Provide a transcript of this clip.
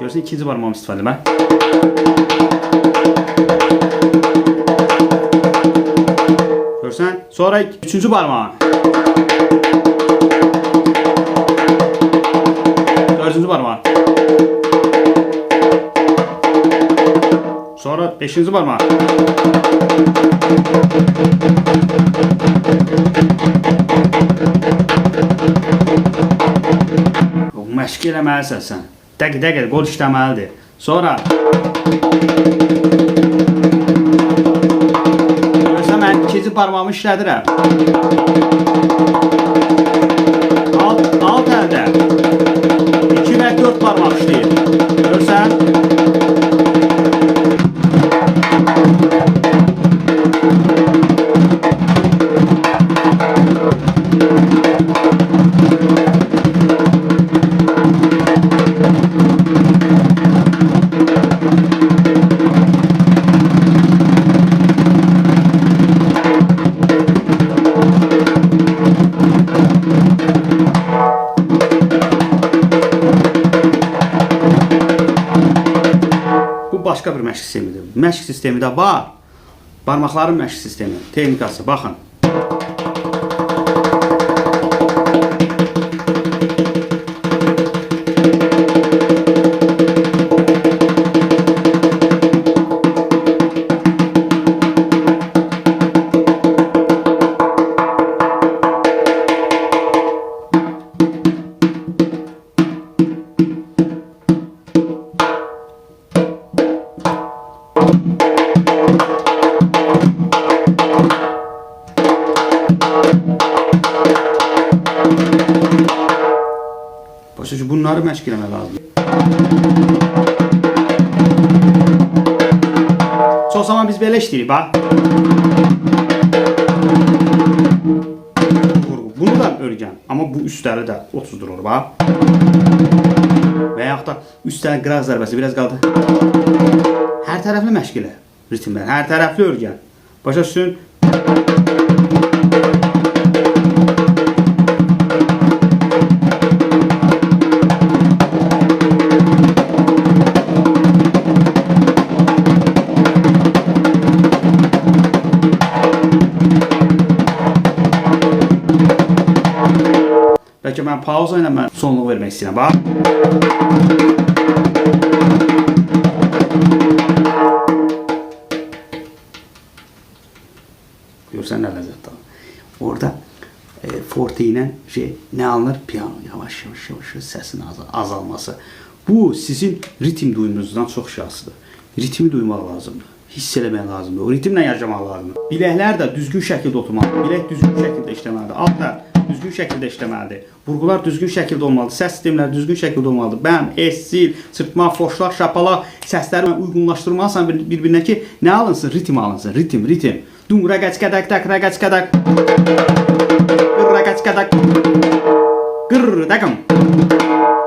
Görürsən ikinci barmağımı istifadə edəm. Görürsən? Sonra üçüncü barmağı. Dördüncü barmağı. Sonra beşinci barmağı. Məşq eləməlisən sən. Dəqiq, qol işləməlidir. Sonra görürsən, mən ikinci barmağımı işlədirəm. Alt əldə 2 və 4 barmaq işləyir. Görürsən? Başqa bir məşq sistemidir. Məşq sistemi də var. Barmaqların məşq sistemi, texnikası. Baxın. Başka bunları məşq eləmək lazımdır. Çox zaman biz belə işləyirik, bax. Bunu da örgən, amma bu üstləri də 30 durur, bax. Və yaxud da üstlərin qıraq zərbəsi biraz qaldı. Hər tərəfli məşq elə ritmlər, hər tərəfli örgən. Başa düşün. Bəlkə mən pauza ilə sonluq vermək istəyirəm, bax. Görsən nə ləzzət alır. Orada forte ilə nə alınır? Piano, yavaş səsin azalması. Bu sizin ritim duyumunuzdan çox şahsıdır. Ritmi duymaq lazımdır. Hiss eləmək lazımdır. O ritmlə yaşamaq lazımdır. Biləklər də düzgün şəkildə oturmalıdır. Bilək düzgün şəkildə işləməlidir. Altlar düzgün şəkildə işləməlidir. Vurğular düzgün şəkildə olmalıdır. Səs sistemləri düzgün şəkildə olmalıdır. Bəm, es, sil, çırpma, foşlaq, şapalaq səsləri uyğunlaşdırmalısan bir-birinə ki, nə alınsın? Ritim alınsın. Ritim. Dum, rəqəc-qədək, rəqəc-qədək. Qır, rəqəc-qədək. Qır, dəqəm.